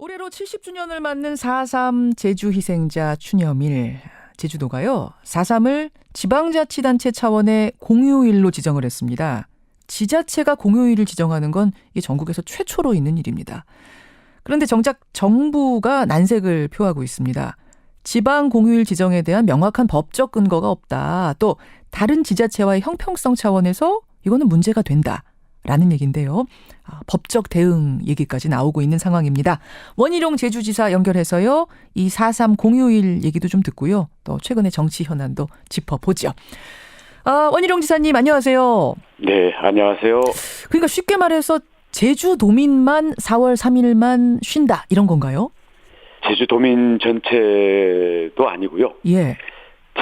올해로 70주년을 맞는 4.3 제주희생자 추념일. 제주도가요, 4.3을 지방자치단체 차원의 공휴일로 지정을 했습니다. 지자체가 공휴일을 지정하는 건 이게 전국에서 최초로 있는 일입니다. 그런데 정작 정부가 난색을 표하고 있습니다. 지방 공휴일 지정에 대한 명확한 법적 근거가 없다. 또 다른 지자체와의 형평성 차원에서 이거는 문제가 된다라는 얘기인데요. 법적 대응 얘기까지 나오고 있는 상황입니다. 원희룡 제주지사 연결해서요, 이 4.3 공휴일 얘기도 좀 듣고요. 또 최근의 정치 현안도 짚어보죠. 원희룡 지사님 안녕하세요. 네, 안녕하세요. 그러니까 쉽게 말해서 제주도민만 4월 3일만 쉰다 이런 건가요? 제주도민 전체도 아니고요. 예.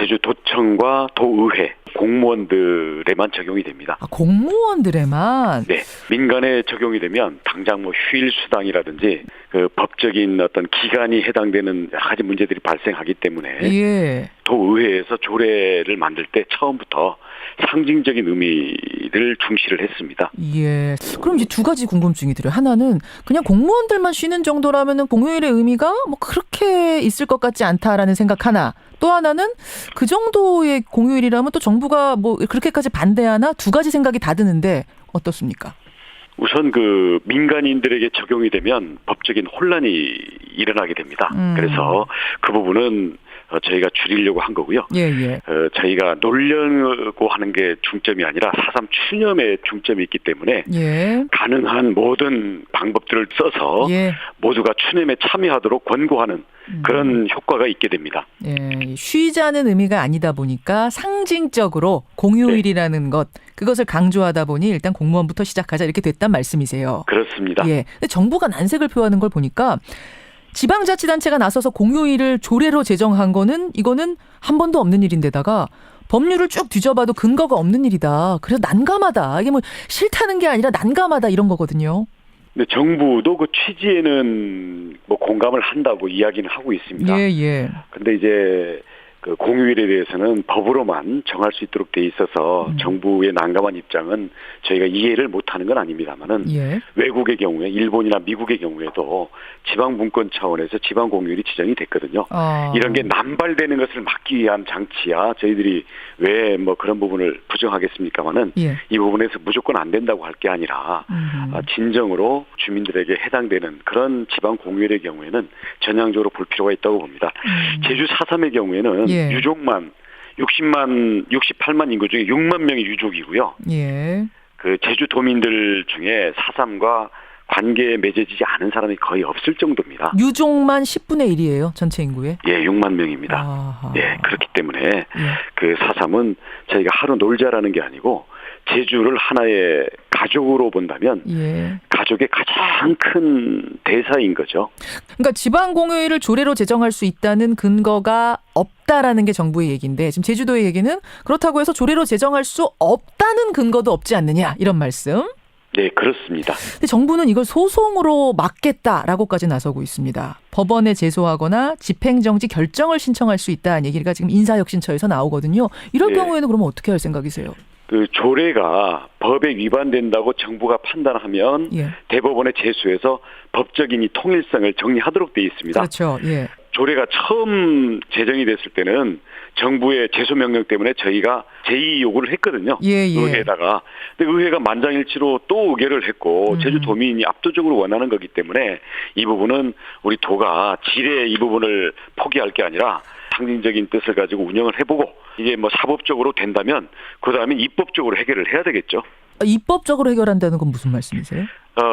제주도청과 도의회 공무원들에만 적용이 됩니다. 공무원들에만? 네, 민간에 적용이 되면 당장 뭐 휴일 수당이라든지 그 법적인 어떤 기간이 해당되는 여러 가지 문제들이 발생하기 때문에 예. 도의회에서 조례를 만들 때 처음부터 상징적인 의미를 중시를 했습니다. 예. 그럼 이제 두 가지 궁금증이 들어요. 하나는 그냥 공무원들만 쉬는 정도라면은 공휴일의 의미가 뭐 그렇게 있을 것 같지 않다라는 생각 하나. 또 하나는 그 정도의 공휴일이라면 또 정부가 뭐 그렇게까지 반대하나? 두 가지 생각이 다 드는데 어떻습니까? 우선 그 민간인들에게 적용이 되면 법적인 혼란이 일어나게 됩니다. 그래서 그 부분은 저희가 줄이려고 한 거고요. 예. 저희가 놀려고 하는 게 중점이 아니라 4.3 추념에 중점이 있기 때문에 예. 가능한 모든 방법들을 써서 예. 모두가 추념에 참여하도록 권고하는 그런 효과가 있게 됩니다. 예. 쉬자는 의미가 아니다 보니까 상징적으로 공휴일이라는 것, 그것을 강조하다 보니 일단 공무원부터 시작하자 이렇게 됐단 말씀이세요. 그렇습니다. 예. 근데 정부가 난색을 표하는 걸 보니까 지방자치단체가 나서서 공휴일을 조례로 제정한 거는 이거는 한 번도 없는 일인데다가 법률을 쭉 뒤져봐도 근거가 없는 일이다. 그래서 난감하다. 이게 뭐 싫다는 게 아니라 난감하다 이런 거거든요. 근데 정부도 그 취지에는 뭐 공감을 한다고 이야기는 하고 있습니다. 예. 근데 이제 그 공휴일에 대해서는 법으로만 정할 수 있도록 돼 있어서 정부의 난감한 입장은 저희가 이해를 못하는 건 아닙니다만은 예. 외국의 경우에 일본이나 미국의 경우에도 지방분권 차원에서 지방 공휴일이 지정이 됐거든요. 이런 게 남발되는 것을 막기 위한 장치야 저희들이 왜 뭐 그런 부분을 부정하겠습니까만은 예. 이 부분에서 무조건 안 된다고 할 게 아니라 진정으로 주민들에게 해당되는 그런 지방 공휴일의 경우에는 전향적으로 볼 필요가 있다고 봅니다. 제주 4.3의 경우에는 예. 유족만 68만 인구 중에 6만 명이 유족이고요. 예. 그 제주도민들 중에 4.3과 관계에 맺어지지 않은 사람이 거의 없을 정도입니다. 유족만 10분의 1이에요, 전체 인구에? 예, 6만 명입니다. 아하. 예, 그렇기 때문에 그 4.3은 저희가 하루 놀자라는 게 아니고 제주를 하나의 가족으로 본다면 가족의 가장 큰 대사인 거죠. 그러니까 지방 공휴일을 조례로 제정할 수 있다는 근거가 없다라는 게 정부의 얘기인데 지금 제주도의 얘기는 그렇다고 해서 조례로 제정할 수 없다는 근거도 없지 않느냐 이런 말씀. 네, 그렇습니다. 근데 정부는 이걸 소송으로 막겠다라고까지 나서고 있습니다. 법원에 제소하거나 집행정지 결정을 신청할 수 있다는 얘기가 지금 인사혁신처에서 나오거든요. 이럴 경우에는 그러면 어떻게 할 생각이세요? 그 조례가 법에 위반된다고 정부가 판단하면 대법원에 제소해서 법적인 이 통일성을 정리하도록 돼 있습니다. 그렇죠. 예. 조례가 처음 제정이 됐을 때는 정부의 제소 명령 때문에 저희가 제의 요구를 했거든요. 의회에다가. 근데 의회가 만장일치로 또 의결을 했고 제주도민이 압도적으로 원하는 거기 때문에 이 부분은 우리 도가 지레 이 부분을 포기할 게 아니라 상징적인 뜻을 가지고 운영을 해보고 이게 뭐 사법적으로 된다면 그다음에 입법적으로 해결을 해야 되겠죠. 입법적으로 해결한다는 건 무슨 말씀이세요?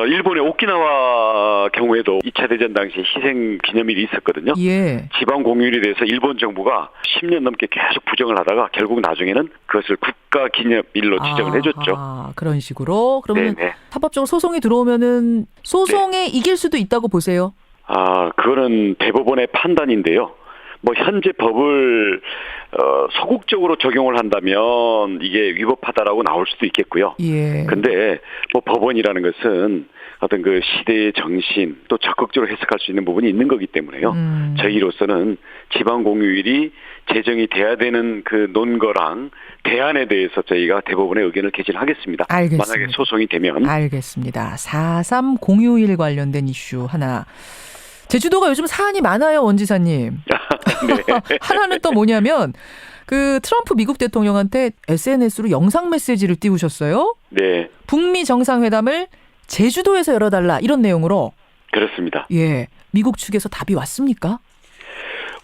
일본의 오키나와 경우에도 2차 대전 당시 희생 기념일이 있었거든요. 예. 지방 공휴일에 대해서 일본 정부가 10년 넘게 계속 부정을 하다가 결국 나중에는 그것을 국가 기념일로 지정을 해줬죠. 그런 식으로? 그러면 사법적으로 소송이 들어오면은 소송에 이길 수도 있다고 보세요? 그거는 대법원의 판단인데요. 뭐 현재 법을 소극적으로 적용을 한다면 이게 위법하다라고 나올 수도 있겠고요. 근데 뭐 법원이라는 것은 어떤 그 시대의 정신 또 적극적으로 해석할 수 있는 부분이 있는 거기 때문에요. 저희로서는 지방 공휴일이 제정이 돼야 되는 그 논거랑 대안에 대해서 저희가 대법원의 의견을 개진하겠습니다. 알겠습니다. 만약에 소송이 되면. 알겠습니다. 4.3 공휴일 관련된 이슈 하나 제주도가 요즘 사안이 많아요, 원 지사님. 네. 하나는 또 뭐냐면 그 트럼프 미국 대통령한테 SNS로 영상 메시지를 띄우셨어요. 네. 북미 정상회담을 제주도에서 열어달라 이런 내용으로. 그렇습니다. 예, 미국 측에서 답이 왔습니까?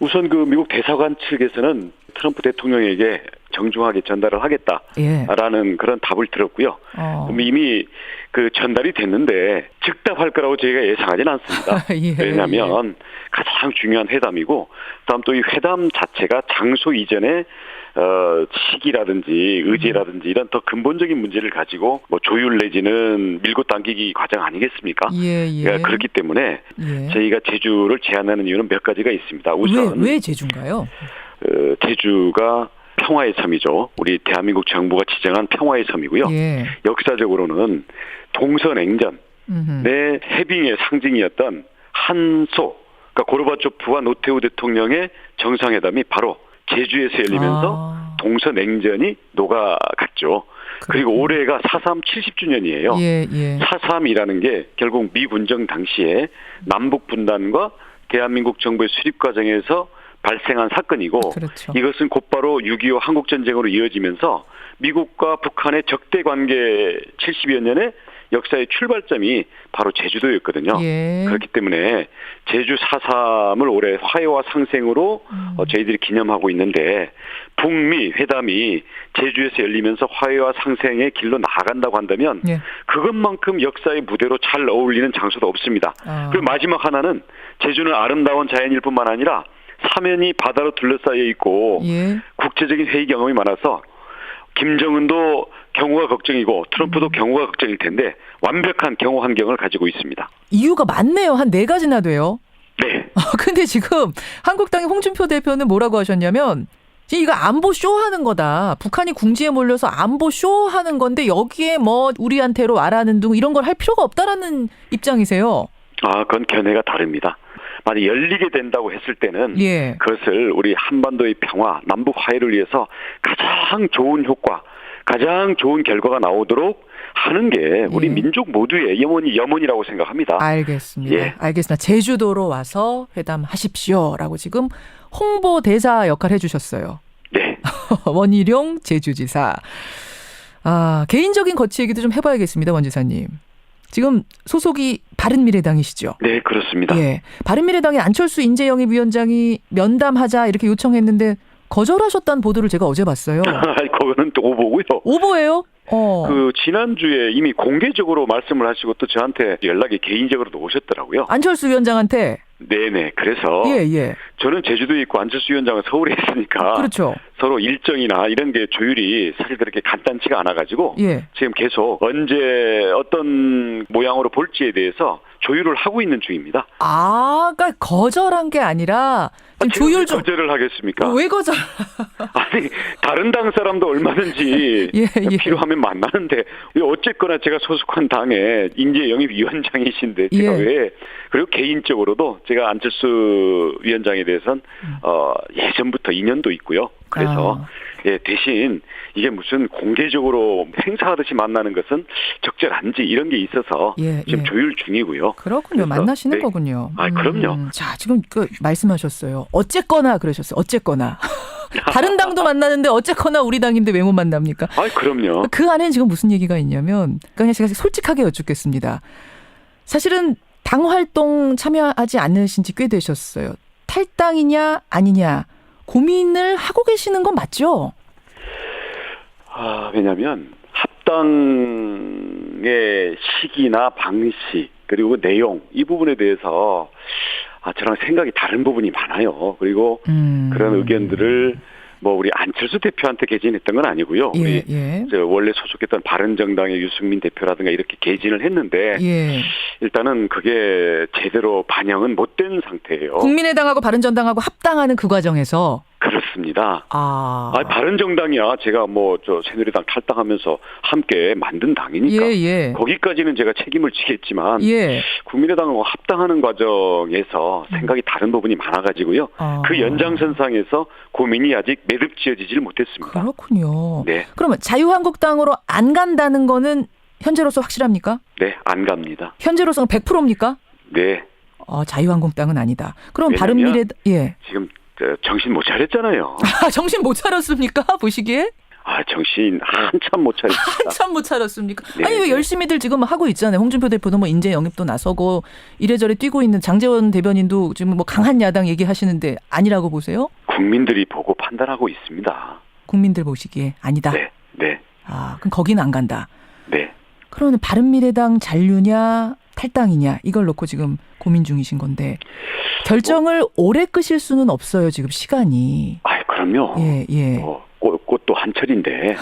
우선 그 미국 대사관 측에서는 트럼프 대통령에게 정중하게 전달을 하겠다라는 그런 답을 들었고요. 그럼 이미 그 전달이 됐는데 즉답할 거라고 저희가 예상하지는 않습니다. 예, 왜냐하면 가장 중요한 회담이고, 다음 또 이 회담 자체가 장소 이전에 시기라든지 의제라든지 이런 더 근본적인 문제를 가지고 뭐 조율 내지는 밀고 당기기 과정 아니겠습니까? 예. 그렇기 때문에 저희가 제주를 제안하는 이유는 몇 가지가 있습니다. 우선 왜 제주인가요? 제주가 평화의 섬이죠. 우리 대한민국 정부가 지정한 평화의 섬이고요. 예. 역사적으로는 동서냉전 내 해빙의 상징이었던 한소, 그러니까 고르바초프와 노태우 대통령의 정상회담이 바로 제주에서 열리면서 동서냉전이 녹아갔죠. 그리고 올해가 4.3 70주년이에요. 예. 4.3이라는 게 결국 미군정 당시에 남북 분단과 대한민국 정부의 수립 과정에서 발생한 사건이고, 그렇죠. 이것은 곧바로 6.25 한국전쟁으로 이어지면서 미국과 북한의 적대 관계 70여 년의 역사의 출발점이 바로 제주도였거든요. 예. 그렇기 때문에 제주 4.3을 올해 화해와 상생으로 저희들이 기념하고 있는데, 북미 회담이 제주에서 열리면서 화해와 상생의 길로 나아간다고 한다면 그것만큼 역사의 무대로 잘 어울리는 장소도 없습니다. 그리고 마지막 하나는 제주는 아름다운 자연일 뿐만 아니라 사면이 바다로 둘러싸여 있고 국제적인 회의 경험이 많아서 김정은도 경호가 걱정이고 트럼프도 경호가 걱정일 텐데 완벽한 경호 환경을 가지고 있습니다. 이유가 많네요. 한 4가지나 돼요. 네. 근데 지금 한국당의 홍준표 대표는 뭐라고 하셨냐면, 이거 안보 쇼하는 거다. 북한이 궁지에 몰려서 안보 쇼하는 건데 여기에 뭐 우리한테로 와라는 둥 이런 걸 할 필요가 없다라는 입장이세요. 그건 견해가 다릅니다. 만약 열리게 된다고 했을 때는 그것을 우리 한반도의 평화, 남북 화해를 위해서 가장 좋은 효과, 가장 좋은 결과가 나오도록 하는 게 우리 민족 모두의 염원이라고 생각합니다. 알겠습니다. 알겠습니다. 제주도로 와서 회담하십시오라고 지금 홍보대사 역할 해주셨어요. 네. 원희룡 제주지사. 개인적인 거치 얘기도 좀 해봐야겠습니다. 원 지사님. 지금 소속이 바른미래당이시죠? 네, 그렇습니다. 예, 바른미래당의 안철수 인재영입위원장이 면담하자 이렇게 요청했는데 거절하셨다는 보도를 제가 어제 봤어요. 그거는 또 오보고요. 오보예요? 그 지난주에 이미 공개적으로 말씀을 하시고 또 저한테 연락이 개인적으로도 오셨더라고요. 안철수 위원장한테? 네네. 그래서 저는 제주도에 있고 안철수 위원장은 서울에 있으니까 그렇죠. 서로 일정이나 이런 게 조율이 사실 그렇게 간단치가 않아가지고 지금 계속 언제 어떤 모양으로 볼지에 대해서 조율을 하고 있는 중입니다. 그러니까 거절한 게 아니라 지금 조율 좀. 거절을 하겠습니까? 왜 거절? 아니, 다른 당 사람도 얼마든지 필요하면 만나는데 어쨌거나 제가 소속한 당의 인재영입위원장이신데 제가 왜, 그리고 개인적으로도 제가 안철수 위원장에 대해서는 예전부터 인연도 있고요. 그래서 대신 이게 무슨 공개적으로 행사하듯이 만나는 것은 적절한지 이런 게 있어서 지금 조율 중이고요. 그렇군요. 만나시는 거군요. 그럼요. 자, 지금 말씀하셨어요. 어쨌거나 그러셨어요. 어쨌거나. 다른 당도 만나는데 어쨌거나 우리 당인데 왜 못 만납니까? 그럼요. 그 안에 지금 무슨 얘기가 있냐면, 그냥 제가 솔직하게 여쭙겠습니다. 사실은 당 활동 참여하지 않으신 지 꽤 되셨어요. 탈당이냐 아니냐 고민을 하고 계시는 건 맞죠? 왜냐하면 합당의 시기나 방식 그리고 내용 이 부분에 대해서 저랑 생각이 다른 부분이 많아요. 그리고 그런 의견들을 우리 안철수 대표한테 개진했던 건 아니고요. 우리 원래 소속했던 바른정당의 유승민 대표라든가 이렇게 개진을 했는데 일단은 그게 제대로 반영은 못된 상태예요. 국민의당하고 바른정당하고 합당하는 그 과정에서. 그렇습니다. 바른정당이야. 제가 새누리당 탈당하면서 함께 만든 당이니까 거기까지는 제가 책임을 지겠지만 국민의당하고 합당하는 과정에서 생각이 다른 부분이 많아가지고요. 그 연장선상에서 고민이 아직 매듭지어지질 못했습니다. 그렇군요. 네. 그러면 자유한국당으로 안 간다는 거는 현재로서 확실합니까? 네, 안 갑니다. 현재로서는 100%입니까? 네. 자유한국당은 아니다. 그럼 왜냐면 바른미래 예. 지금 정신 못 차렸잖아요. 정신 못 차렸습니까? 보시기에? 정신 한참 못 차렸습니다. 한참 못 차렸습니까? 네, 아니 왜 열심히들 지금 하고 있잖아요. 홍준표 대표도 뭐 인재 영입도 나서고 이래저래 뛰고 있는 장제원 대변인도 지금 뭐 강한 야당 얘기하시는데 아니라고 보세요? 국민들이 보고 판단하고 있습니다. 국민들 보시기에 아니다. 네. 그럼 거기는 안 간다. 네. 그러면 바른미래당 잔류냐 탈당이냐 이걸 놓고 지금 고민 중이신 건데 결정을 오래 끄실 수는 없어요. 지금 시간이. 그럼요. 예. 꽃도 한철인데.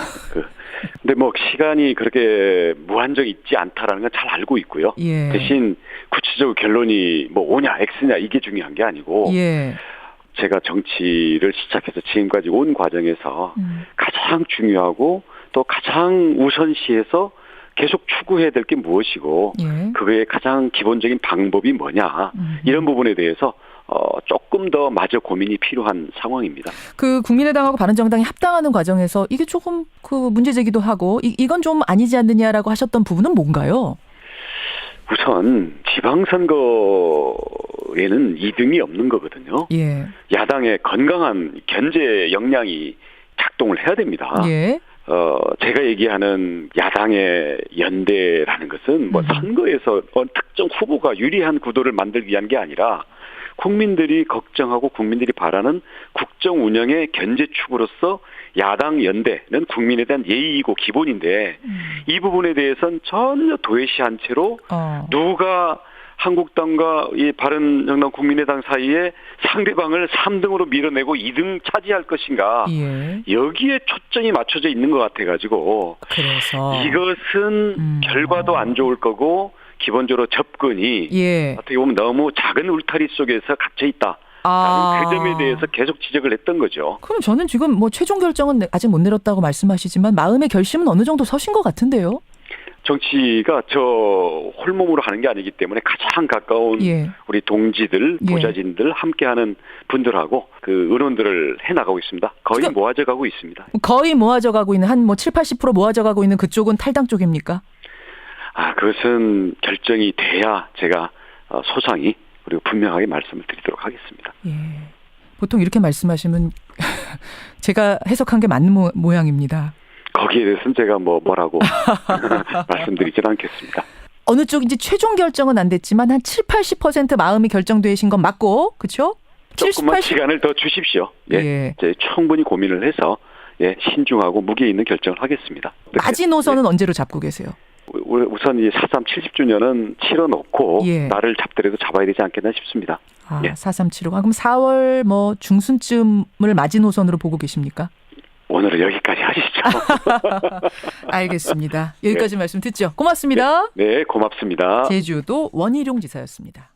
근데 뭐 시간이 그렇게 무한정 있지 않다라는 건 잘 알고 있고요. 예. 대신 구체적 결론이 뭐 O냐 X냐 이게 중요한 게 아니고 예. 제가 정치를 시작해서 지금까지 온 과정에서 가장 중요하고 또 가장 우선시해서 계속 추구해야 될 게 무엇이고 그거의 가장 기본적인 방법이 뭐냐 이런 부분에 대해서 조금 더 마저 고민이 필요한 상황입니다. 그 국민의당하고 바른정당이 합당하는 과정에서 이게 조금 그 문제 제기도 하고 이건 좀 아니지 않느냐라고 하셨던 부분은 뭔가요? 우선 지방선거에는 2등이 없는 거거든요. 예. 야당의 건강한 견제 역량이 작동을 해야 됩니다. 예. 제가 얘기하는 야당의 연대라는 것은 뭐 선거에서 특정 후보가 유리한 구도를 만들기 위한 게 아니라 국민들이 걱정하고 국민들이 바라는 국정 운영의 견제축으로서 야당 연대는 국민에 대한 예의이고 기본인데 이 부분에 대해서는 전혀 도외시한 채로 누가 한국당과 이 바른정당 국민의당 사이에 상대방을 3등으로 밀어내고 2등 차지할 것인가 여기에 초점이 맞춰져 있는 것 같아가지고 그래서 이것은 결과도 안 좋을 거고 기본적으로 접근이 어떻게 보면 너무 작은 울타리 속에서 갇혀 있다. 그 점에 대해서 계속 지적을 했던 거죠. 그럼 저는 지금 뭐 최종 결정은 아직 못 내렸다고 말씀하시지만 마음의 결심은 어느 정도 서신 것 같은데요. 정치가 저 홀몸으로 하는 게 아니기 때문에 가장 가까운 우리 동지들, 보좌진들, 함께하는 분들하고 그 의논들을 해나가고 있습니다. 거의 모아져 가고 있습니다. 거의 모아져 가고 있는 한 뭐 7, 80% 모아져 가고 있는 그쪽은 탈당 쪽입니까? 그것은 결정이 돼야 제가 소상히 그리고 분명하게 말씀을 드리도록 하겠습니다. 보통 이렇게 말씀하시면 제가 해석한 게 맞는 모양입니다. 거기에 대해서는 제가 뭐라고 말씀드리지는 않겠습니다. 어느 쪽인지 최종 결정은 안 됐지만 한 7, 80% 마음이 결정되신 건 맞고 그렇죠? 조금만 시간을 더 주십시오. 충분히 고민을 해서 신중하고 무게 있는 결정을 하겠습니다. 마지노선은 언제로 잡고 계세요? 우선 이 4.3 70주년은 치러놓고 날을 잡더라도 잡아야 되지 않겠나 싶습니다. 4.3 75. 그럼 4월 뭐 중순쯤을 마지노선으로 보고 계십니까? 오늘은 여기까지 하시죠. 알겠습니다. 여기까지 말씀 듣죠. 고맙습니다. 네, 고맙습니다. 제주도 원희룡 지사였습니다.